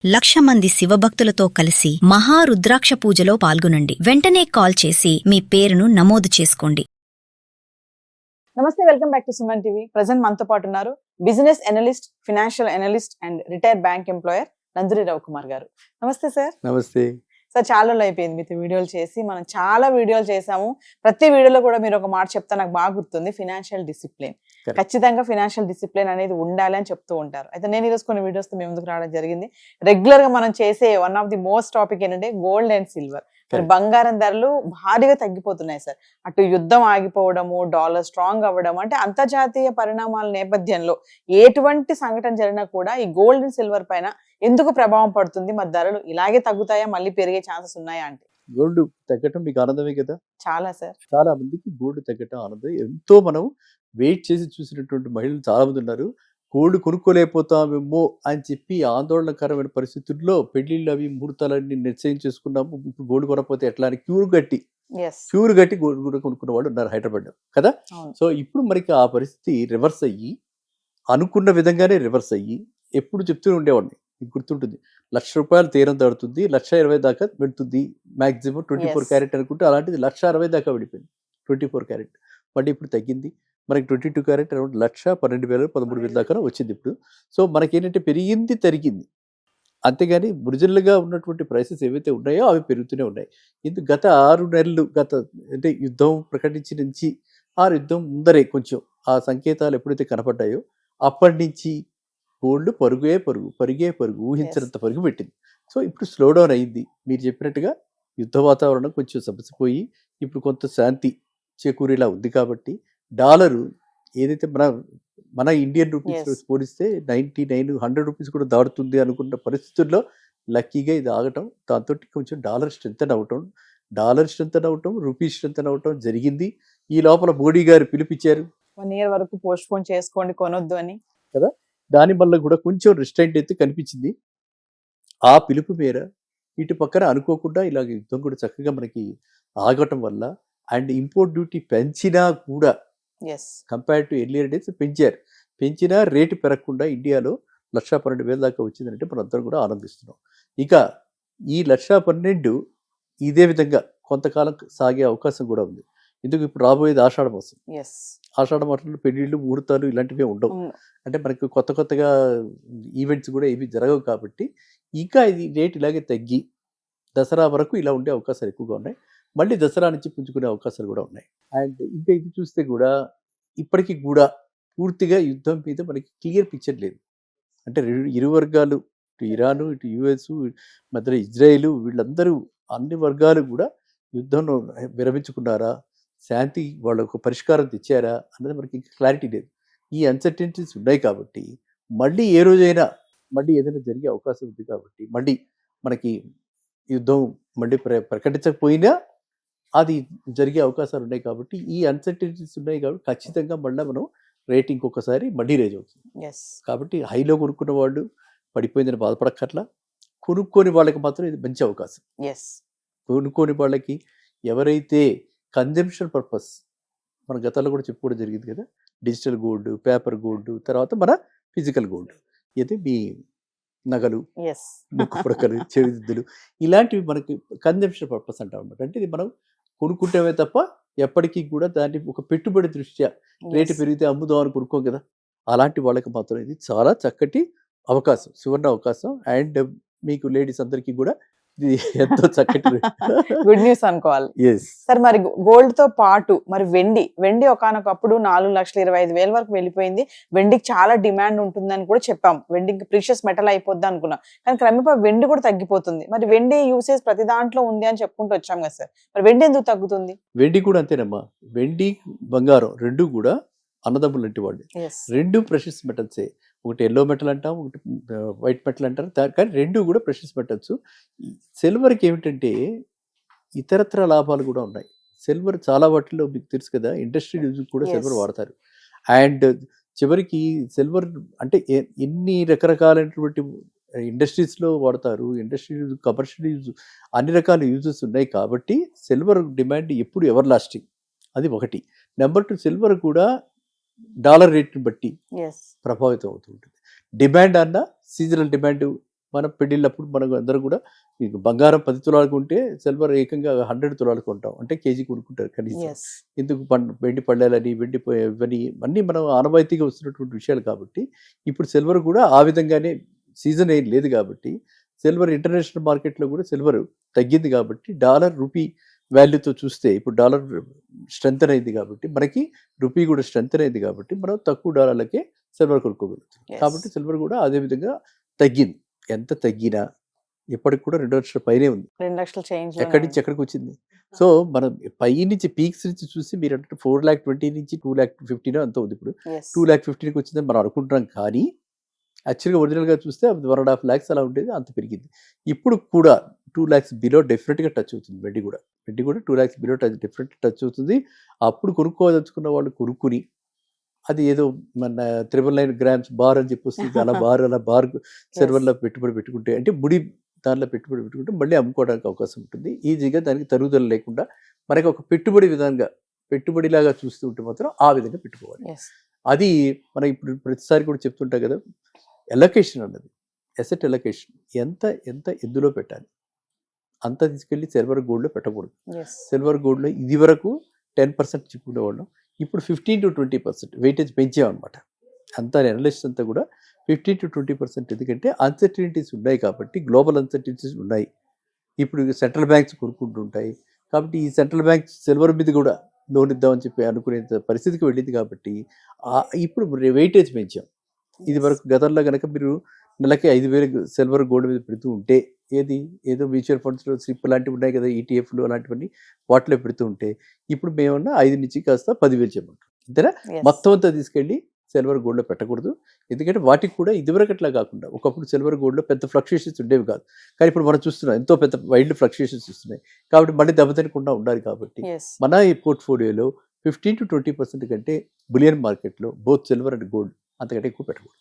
1,00,000 మంది శివభక్తులతో కలిసి మహారుద్రాక్ష పూజలో పాల్గొనండి. వెంటనే కాల్ చేసి మీ పేరును నమోదు చేసుకోండి. నమస్తే, welcome back to Suman TV. Present మనతో పాటు ఉన్నారు business analyst, financial analyst and retired bank employer Nanduri Ravikumar గారు. నమస్తే సార్. నమస్తే సార్, చాలా రోజులు అయిపోయింది మీతో వీడియోలు చేసి. మనం చాలా వీడియోలు చేసాము. ప్రతి వీడియోలో కూడా మీరు ఒక మాట చెప్తా నాకు బాగా గుర్తుంది, ఫైనాన్షియల్ డిసిప్లిన్. ఖచ్చితంగా ఫైనాన్షియల్ డిసిప్లిన్ అనేది ఉండాలి అని చెప్తూ ఉంటారు. అయితే నేను ఈరోజు కొన్ని వీడియోస్ తో మీ ముందుకు రావడం జరిగింది. రెగ్యులర్ గా మనం చేసే one of the most topic ఏంటంటే గోల్డ్ అండ్ సిల్వర్. బంగారం ధరలు భారీగా తగ్గిపోతున్నాయి సార్. అటు యుద్ధం ఆగిపోవడము, డాలర్ స్ట్రాంగ్ అవ్వడం, అంటే అంతర్జాతీయ పరిణామాల నేపథ్యంలో ఎటువంటి సంఘటన జరిగినా కూడా ఈ గోల్డ్ అండ్ సిల్వర్ పైన ఎందుకు ప్రభావం పడుతుంది? మరి ధరలు ఇలాగే తగ్గుతాయా, మళ్ళీ పెరిగే ఛాన్సెస్ ఉన్నాయా? అంటే గోల్డ్ తగ్గటం మీకు ఆనందమే కదా. చాలా సార్, చాలా మందికి గోల్డ్ తగ్గటం ఆనందం. ఎంతో మనం వెయిట్ చేసి చూసినటువంటి మహిళలు చాలా మంది ఉన్నారు. గోల్డ్ కొనుక్కోలేకపోతామేమో అని చెప్పి ఆందోళనకరమైన పరిస్థితుల్లో పెళ్లిళ్ళు అవి ముహూర్తాలన్నీ నిశ్చయం చేసుకున్నాము, ఇప్పుడు గోల్డ్ కొనకపోతే ఎట్లా అని క్యూర్ గట్టి గోల్డ్ కూడా కొనుక్కున్న వాళ్ళు ఉన్నారు హైదరాబాద్ కదా. సో ఇప్పుడు మనకి ఆ పరిస్థితి రివర్స్ అయ్యి, అనుకున్న విధంగానే రివర్స్ అయ్యి, ఎప్పుడు చెప్తూనే ఉండేవాడిని, మీకు గుర్తుంటుంది, ₹1,00,000 తీరం దాడుతుంది, 1,20,000 దాకా పెడుతుంది మాక్సిమం. 24 క్యారెట్ అనుకుంటే అలాంటిది 1,60,000 దాకా పడిపోయింది 24 క్యారెట్. మళ్ళీ ఇప్పుడు తగ్గింది, మనకి 22 క్యారెట్ అరౌండ్ 1,12,000 13,000 దాకా వచ్చింది ఇప్పుడు. సో మనకేంటంటే పెరిగింది తరిగింది, అంతేగాని ఒరిజినల్గా ఉన్నటువంటి ప్రైసెస్ ఏవైతే ఉన్నాయో అవి పెరుగుతూనే ఉన్నాయి. ఇందుకు గత 6 నెలలు అంటే యుద్ధం ప్రకటించి నుంచి యుద్ధం ముందరే కొంచెం ఆ సంకేతాలు ఎప్పుడైతే కనపడ్డాయో అప్పటి నుంచి గోల్డ్ పరిగే పరుగు ఊహించినంత పరుగు పెట్టింది. సో ఇప్పుడు స్లో డౌన్ అయింది. మీరు చెప్పినట్టుగా యుద్ధ వాతావరణం కొంచెం సమసిపోయి ఇప్పుడు కొంత శాంతి చేకూరేలా ఉంది. కాబట్టి డాలరు ఏదైతే మన ఇండియన్ రూపీస్ పోలిస్తే 99, 100 రూపీస్ కూడా దాడుతుంది అనుకున్న పరిస్థితుల్లో లక్కీగా ఇది ఆగటం, దాంతో కొంచెం డాలర్ స్ట్రెంథన్ అవటం, రూపీస్ స్ట్రెంథన్ అవటం జరిగింది. ఈ లోపల మోడీ గారు పిలిపించారు 1 year వరకు పోస్ట్ పోన్ చేసుకోండి, కొనొద్దు అని కదా. దాని వల్ల కూడా కొంచెం రిస్ట్రైంట్ అయితే కనిపించింది. ఆ పిలుపు మేర ఇటు పక్కన అనుకోకుండా ఇలాగ యుద్ధం కూడా చక్కగా మనకి ఆగటం వల్ల, అండ్ ఇంపోర్ట్ డ్యూటీ పెంచినా కూడా కంపేర్ టు ఎర్లియర్ డేస్ పెంచినా రేటు పెరగకుండా ఇండియాలో 1,12,000 దాకా వచ్చిందంటే మనం అందరం కూడా ఆనందిస్తున్నాం. ఇక ఈ 1,12,000 ఇదే విధంగా కొంతకాలం సాగే అవకాశం కూడా ఉంది. ఎందుకు ఇప్పుడు రాబోయేది ఆషాఢ మాసం. ఆషాఢ మాసంలో పెళ్లిళ్ళు, ముహూర్తాలు ఇలాంటివి ఉండవు. అంటే మనకి కొత్తగా ఈవెంట్స్ కూడా ఏవి జరగవు. కాబట్టి ఇంకా ఇది రేట్ ఇలాగే తగ్గి దసరా వరకు ఇలా ఉండే అవకాశాలు ఎక్కువగా ఉన్నాయి. మళ్ళీ దసరా నుంచి పుంజుకునే అవకాశాలు కూడా ఉన్నాయి. అండ్ ఇంకా ఇది చూస్తే కూడా ఇప్పటికీ కూడా పూర్తిగా యుద్ధం మీద మనకి క్లియర్ పిక్చర్ లేదు. అంటే ఇరు వర్గాలు, ఇటు ఇరాను, ఇటు యుఎస్, మధ్యలో ఇజ్రాయిల్, వీళ్ళందరూ అన్ని వర్గాలు కూడా యుద్ధంలో విరమించుకున్నారా, శాంతి వాళ్ళ ఒక పరిష్కారం తెచ్చారా అన్నది మనకి ఇంకా క్లారిటీ లేదు. ఈ అన్సర్టెనిటీస్ ఉన్నాయి. కాబట్టి మళ్ళీ ఏ రోజైనా మళ్ళీ ఏదైనా జరిగే అవకాశం ఉంది. కాబట్టి మళ్ళీ మనకి యుద్ధం మళ్ళీ ప్రకటించకపోయినా అది జరిగే అవకాశాలు ఉన్నాయి. కాబట్టి ఈ అన్సర్టెనిటీస్ ఉన్నాయి. కాబట్టి ఖచ్చితంగా మళ్ళీ మనం రేట్ ఇంకొకసారి మళ్ళీ రేజ్ అవుతుంది. కాబట్టి హైలో కొనుక్కున్న వాళ్ళు పడిపోయిందని బాధపడక్కర్లా, కొనుక్కోని వాళ్ళకి మాత్రం ఇది మంచి అవకాశం. కొనుక్కోని వాళ్ళకి, ఎవరైతే కన్జంప్షన్ పర్పస్, మన గతంలో కూడా చెప్పుకోవడం జరిగింది కదా, డిజిటల్ గోల్డ్, పేపర్ గోల్డ్, తర్వాత మన ఫిజికల్ గోల్డ్, అయితే మీ నగలు, ముక్కు పుడకలు, చెవిదిద్దులు, ఇలాంటివి మనకి కన్జంప్షన్ పర్పస్ అంటాం అనమాట. అంటే ఇది మనం కొనుక్కుంటామే తప్ప ఎప్పటికీ కూడా దాన్ని ఒక పెట్టుబడి దృష్ట్యా రేటు పెరిగితే అమ్ముదాం అని కొనుక్కోం కదా. అలాంటి వాళ్ళకి మాత్రం ఇది చాలా చక్కటి అవకాశం, సువర్ణ అవకాశం. అండ్ మీకు లేడీస్ అందరికీ కూడా ఇది ఎంతో చక్కటి గుడ్ న్యూస్ అనుకోవాలి. సార్, మరి గోల్డ్ తో పాటు మరి వెండి ఒకానొకప్పుడు 4,25,000 వరకు వెళ్ళిపోయింది. వెండికి చాలా డిమాండ్ ఉంటుందని కూడా చెప్పాం. వెండికి ప్రీషియస్ మెటల్ అయిపోద్ది అనుకున్నాం. కానీ క్రమేపా వెండి కూడా తగ్గిపోతుంది. మరి వెండి యూసేజ్ ప్రతి దాంట్లో ఉంది అని చెప్పుకుంటూ వచ్చాం కదా సార్, మరి వెండి ఎందుకు తగ్గుతుంది? వెండి కూడా అంతేనమ్మా. వెండి, బంగారం రెండు కూడా అన్నదమ్ములు లాంటి వాళ్ళు. రెండు ప్రెషియస్ మెటల్సే. ఒకటి ఎల్లో మెటల్ అంటాం, ఒకటి వైట్ మెటల్ అంటారు. కానీ రెండు కూడా ప్రెషియస్ మెటల్స్. సిల్వర్కి ఏమిటంటే ఇతరత్ర లాభాలు కూడా ఉన్నాయి. సిల్వర్ చాలా వాటిల్లో మీకు తెలుసు కదా, ఇండస్ట్రియల్ యూజ్ కూడా సిల్వర్ వాడతారు. అండ్ చివరికి సిల్వర్ అంటే ఎన్ని రకరకాలైనటువంటి ఇండస్ట్రీస్లో వాడతారు. ఇండస్ట్రియల్ యూజ్, కమర్షియల్ యూజ్, అన్ని రకాల యూజెస్ ఉన్నాయి. కాబట్టి సిల్వర్ డిమాండ్ ఎప్పుడు ఎవర్ లాస్టింగ్, అది ఒకటి. నెంబర్ 2, సిల్వర్ కూడా డాలర్ రేట్ని బట్టి ప్రభావితం అవుతూ ఉంటుంది. డిమాండ్ అన్న సీజనల్ డిమాండ్ మన పెళ్ళిళ్ళప్పుడు మనం అందరం కూడా మీకు బంగారం 10 తులాలకు ఉంటే సిల్వర్ ఏకంగా 100 తులాలకు కొంటాం, అంటే కేజీ కొనుక్కుంటారు కనీసం. ఎస్ ఎందుకు వెండి పళ్ళాలని ఇవన్నీ అన్నీ మనం ఆనవాయితీగా వస్తున్నటువంటి విషయాలు కాబట్టి ఇప్పుడు సిల్వర్ కూడా ఆ విధంగానే సీజన్ ఏం లేదు కాబట్టి సిల్వర్ ఇంటర్నేషనల్ మార్కెట్లో కూడా సిల్వర్ తగ్గింది కాబట్టి డాలర్ రూపీ వాల్యూతో చూస్తే ఇప్పుడు డాలర్ స్ట్రెంగ్ అయింది కాబట్టి మనకి రూపీ కూడా స్ట్రెంగ్ అయింది కాబట్టి మనం తక్కువ డాలర్లకే సిల్వర్ కొనుక్కోగలుగుతాం. కాబట్టి సిల్వర్ కూడా అదే విధంగా తగ్గింది. ఎంత తగ్గినా ఇప్పటికి కూడా 2 లక్షల పైనే ఉంది. 2 లక్షల చేంజ్ ఎక్కడి నుంచి ఎక్కడికి వచ్చింది? సో మనం పై నుంచి పీక్స్ నుంచి చూసి మీరు అంటే 4,20,000 నుంచి 2,50,000 అంత ఉంది. ఇప్పుడు 2,50,000కి వచ్చిందని మనం అనుకుంటున్నాం, కానీ యాక్చువల్గా ఒరిజినల్గా చూస్తే 1.5 lakhs అలా ఉండేది, అంత పెరిగింది. ఇప్పుడు కూడా 2 lakhs బిలో డెఫినెట్గా టచ్ అవుతుంది. వెండి కూడా 2 lakhs బిలో డెఫినెట్ టచ్ అవుతుంది. అప్పుడు కొనుక్కోదలుచుకున్న వాళ్ళు కొనుక్కుని అది ఏదో మన 999 grams బార్ అని చెప్పి వస్తుంది, అలా బార్ సిల్వర్లో పెట్టుబడి పెట్టుకుంటే, అంటే ముడి దానిలో పెట్టుబడి పెట్టుకుంటే మళ్ళీ అమ్ముకోవడానికి అవకాశం ఉంటుంది. ఈజీగా దానికి తరుగుదల లేకుండా మనకి ఒక పెట్టుబడిలాగా చూస్తూ ఉంటే మాత్రం ఆ విధంగా పెట్టుకోవాలి. అది మనం ఇప్పుడు ప్రతిసారి కూడా చెప్తుంటాం కదా, ఎలొకేషన్ అన్నది, అసెట్ ఎలొకేషన్ ఎంత ఎందులో పెట్టాలి అంత తీసుకెళ్ళి సిల్వర్ గోల్డ్లో పెట్టకూడదు. సిల్వర్ గోల్డ్లో ఇది వరకు 10% చెప్పుకునేవాళ్ళం, ఇప్పుడు 15 to 20% వెయిటేజ్ పెంచామన్నమాట. అంతా అనలిస్ట్ అంతా కూడా 15 to 20%, ఎందుకంటే అన్సర్టనిటీస్ ఉన్నాయి కాబట్టి, గ్లోబల్ అన్సర్టనిటీస్ ఉన్నాయి. ఇప్పుడు సెంట్రల్ బ్యాంక్స్ కొనుక్కుంటుంటాయి కాబట్టి ఈ సెంట్రల్ బ్యాంక్స్ సిల్వర్ మీద కూడా లోన్ ఇద్దామని చెప్పి అనుకునే పరిస్థితికి వెళ్ళింది కాబట్టి ఇప్పుడు వెయిటేజ్ పెంచాం. ఇది వరకు గతంలో కనుక మీరు నెలకి 5,000 సిల్వర్ గోల్డ్ మీద పెడుతూ ఉంటే, ఏదో మ్యూచువల్ ఫండ్స్లో స్లిప్ లాంటివి ఉన్నాయి కదా, ఈటీఎఫ్లు అలాంటివన్నీ, వాటిలో పెడుతూ ఉంటే ఇప్పుడు మేమన్నా 5 నుంచి కాస్త 10,000 చెప్పంటాం. అంతేనా? మొత్తం అంతా తీసుకెళ్ళి సిల్వర్ గోల్డ్లో పెట్టకూడదు. ఎందుకంటే వాటికి కూడా ఇదివరకు అట్లా కాకుండా ఒకప్పుడు సిల్వర్ గోల్డ్లో పెద్ద ఫ్లక్చుయేషన్స్ ఉండేవి కాదు, కానీ ఇప్పుడు మనం చూస్తున్నాం ఎంతో పెద్ద వైల్డ్ ఫ్లక్చుయేషన్స్ వస్తున్నాయి. కాబట్టి మళ్ళీ దెబ్బతినకుండా ఉండాలి కాబట్టి మన ఈ పోర్ట్ఫోలియోలో 15 to 20% కంటే బులియన్ మార్కెట్లో బోత్ సిల్వర్ అండ్ గోల్డ్ అంతకంటే ఎక్కువ పెట్టకూడదు.